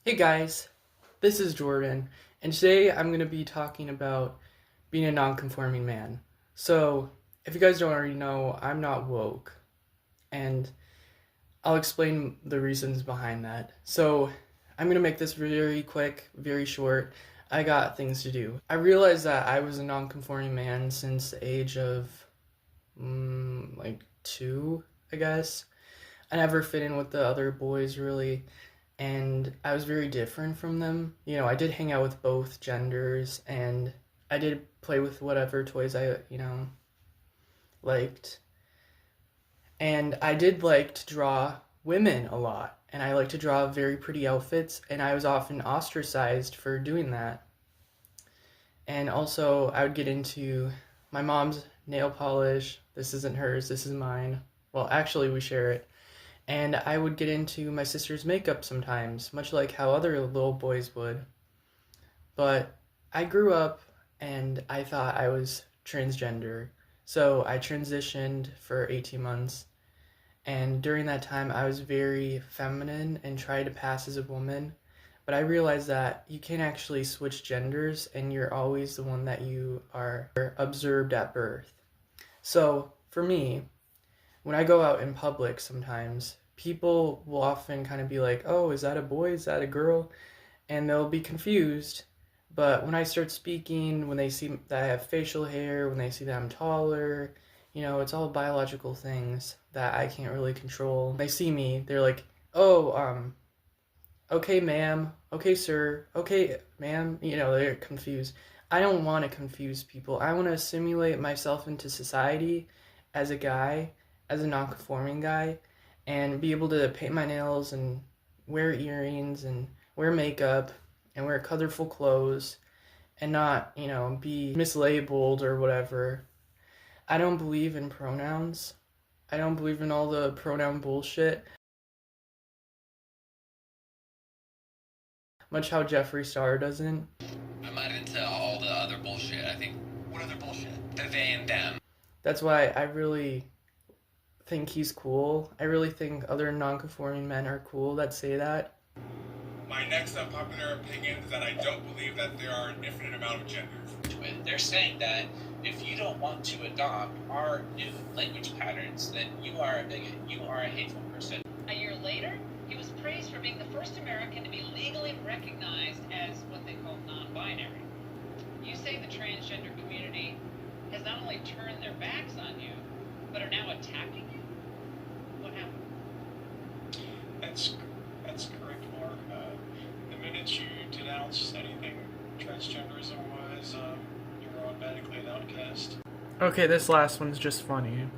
Hey guys, this is Jordan, and today I'm going to be talking about being a non-conforming man. So, if you guys don't already know, I'm not woke, and I'll explain the reasons behind that. So, I'm going to make this very quick, very short. I got things to do. I realized that I was a non-conforming man since the age of, like 2, I guess. I never fit in with the other boys really, and I was very different from them. I did hang out with both genders, and I did play with whatever toys I liked. And I did like to draw women a lot, and I like to draw very pretty outfits, and I was often ostracized for doing that. And also, I would get into my mom's nail polish. This isn't hers, this is mine. Well, actually, we share it. And I would get into my sister's makeup sometimes, much like how other little boys would. But I grew up and I thought I was transgender. So I transitioned for 18 months. And during that time, I was very feminine and tried to pass as a woman. But I realized that you can't actually switch genders, and you're always the one that you are observed at birth. So for me, when I go out in public sometimes, people will often kind of be like, oh, is that a boy? Is that a girl? And they'll be confused. But when I start speaking, when they see that I have facial hair, when they see that I'm taller, it's all biological things that I can't really control. When they see me, they're like, oh, okay, ma'am, okay, sir, okay, ma'am, they're confused. I don't want to confuse people. I want to assimilate myself into society as a guy, as a non-conforming guy, and be able to paint my nails and wear earrings and wear makeup and wear colorful clothes and not, be mislabeled or whatever. I don't believe in pronouns. I don't believe in all the pronoun bullshit. Much how Jeffree Star doesn't. I'm not into all the other bullshit. I think. What other bullshit? The they and them. That's why I really think he's cool. I really think other non-conforming men are cool that say that. My next unpopular opinion is that I don't believe that there are an infinite amount of genders. They're saying that if you don't want to adopt our new language patterns, then you are a bigot. You are a hateful person. A year later, he was praised for being the first American to be legally recognized as what they call non-binary. You say the transgender community has not only turned their backs on you, but are now attacking you? What happened? That's correct, Mark. The minute you denounce anything transgenderism was, you're automatically an outcast. Okay, this last one's just funny.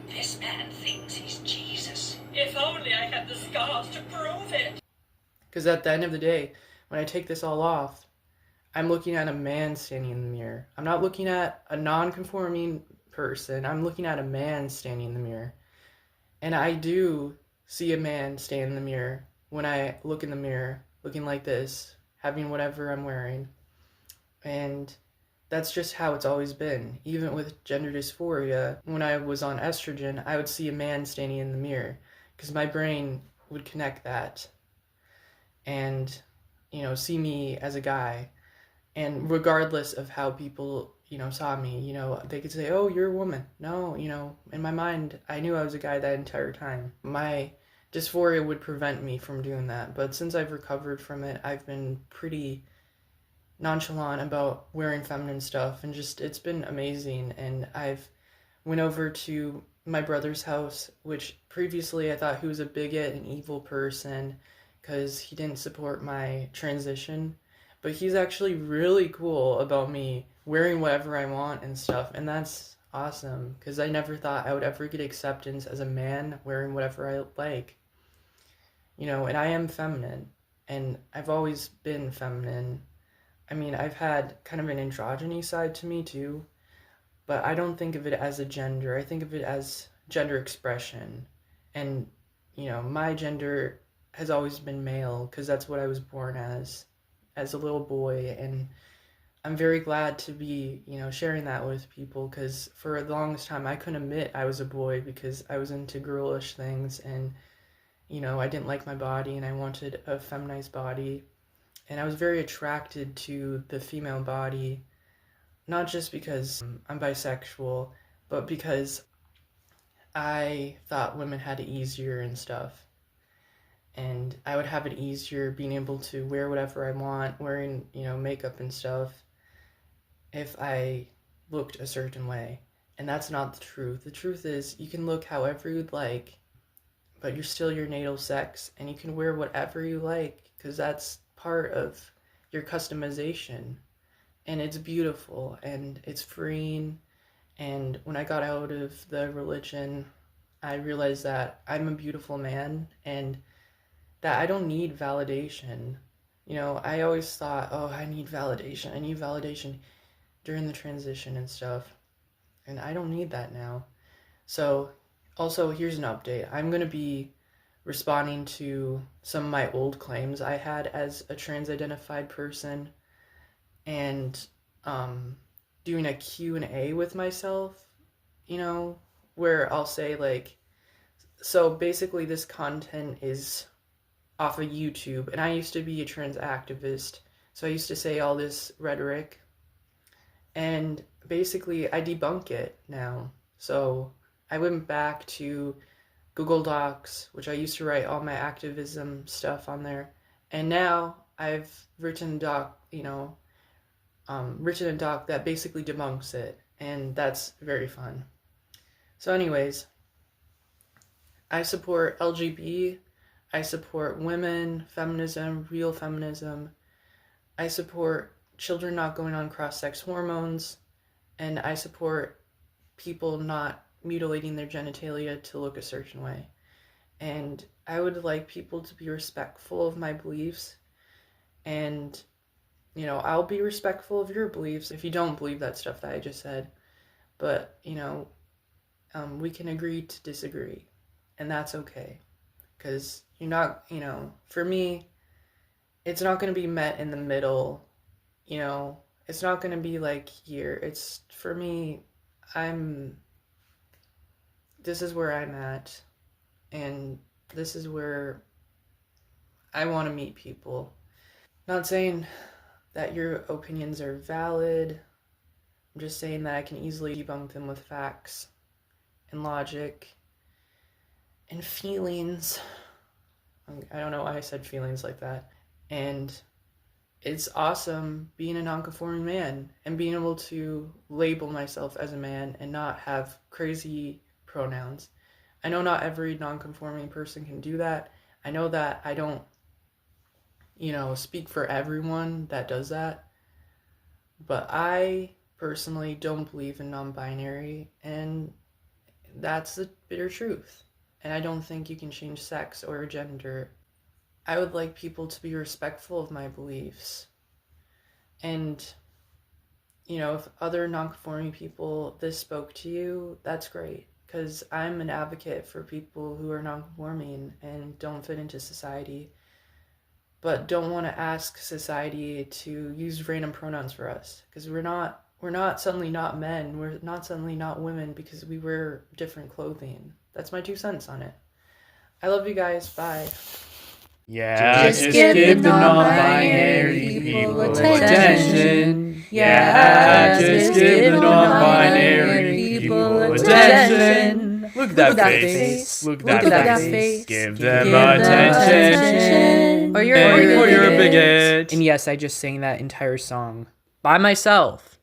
This man thinks he's Jesus. If only I had the scars to prove it. Because at the end of the day, when I take this all off, I'm looking at a man standing in the mirror. I'm not looking at a non-conforming person. I'm looking at a man standing in the mirror. And I do see a man stand in the mirror when I look in the mirror, looking like this, having whatever I'm wearing. And that's just how it's always been. Even with gender dysphoria, when I was on estrogen, I would see a man standing in the mirror because my brain would connect that and, see me as a guy. And regardless of how people, saw me, they could say, oh, you're a woman. No, in my mind, I knew I was a guy that entire time. My dysphoria would prevent me from doing that. But since I've recovered from it, I've been pretty nonchalant about wearing feminine stuff, and just, it's been amazing. And I've went over to my brother's house, which previously I thought he was a bigot and evil person because he didn't support my transition. But he's actually really cool about me wearing whatever I want and stuff, and that's awesome, because I never thought I would ever get acceptance as a man wearing whatever I like. And I am feminine, and I've always been feminine. I mean, I've had kind of an androgyny side to me too, but I don't think of it as a gender. I think of it as gender expression. And, my gender has always been male, because that's what I was born as a little boy, and I'm very glad to be, sharing that with people, because for the longest time I couldn't admit I was a boy because I was into girlish things, and I didn't like my body and I wanted a feminized body. And I was very attracted to the female body, not just because I'm bisexual, but because I thought women had it easier and stuff. And I would have it easier being able to wear whatever I want, wearing, makeup and stuff, if I looked a certain way. And that's not the truth. The truth is you can look however you'd like, but you're still your natal sex, and you can wear whatever you like, because that's part of your customization. And it's beautiful, and it's freeing. And when I got out of the religion, I realized that I'm a beautiful man, and that I don't need validation. I always thought, oh, I need validation during the transition and stuff. And I don't need that now. So, also, here's an update. I'm going to be responding to some of my old claims I had as a trans-identified person, and doing a Q&A with myself, where I'll say, like, so basically this content is off of YouTube, and I used to be a trans activist, so I used to say all this rhetoric, and basically I debunk it now. So I went back to Google Docs, which I used to write all my activism stuff on there, and now I've written a doc, written a doc that basically debunks it, and that's very fun. So anyways, I support LGBT, I support women, feminism, real feminism, I support children not going on cross-sex hormones, and I support people not mutilating their genitalia to look a certain way. And I would like people to be respectful of my beliefs, and I'll be respectful of your beliefs if you don't believe that stuff that I just said. But, we can agree to disagree. And that's okay. Because you're not, for me, it's not going to be met in the middle. It's not going to be like here. It's, for me, this is where I'm at. And this is where I want to meet people. Not saying that your opinions are valid. I'm just saying that I can easily debunk them with facts and logic and feelings. I don't know why I said feelings like that. And it's awesome being a non-conforming man and being able to label myself as a man and not have crazy pronouns. I know not every non-conforming person can do that. I know that I don't speak for everyone that does that, but I personally don't believe in non-binary, and that's the bitter truth. And I don't think you can change sex or gender. I would like people to be respectful of my beliefs. And, if other non-conforming people, this spoke to you, that's great. Because I'm an advocate for people who are non-conforming and don't fit into society, but don't want to ask society to use random pronouns for us. Because we're not suddenly not men, we're not suddenly not women because we wear different clothing. That's my 2 cents on it. I love you guys, bye. Yeah, just give the non-binary people attention. Yeah, just give the non-binary people attention. Look at that face. Look at that face. Give them attention. Or you're a bigot. And yes, I just sang that entire song by myself.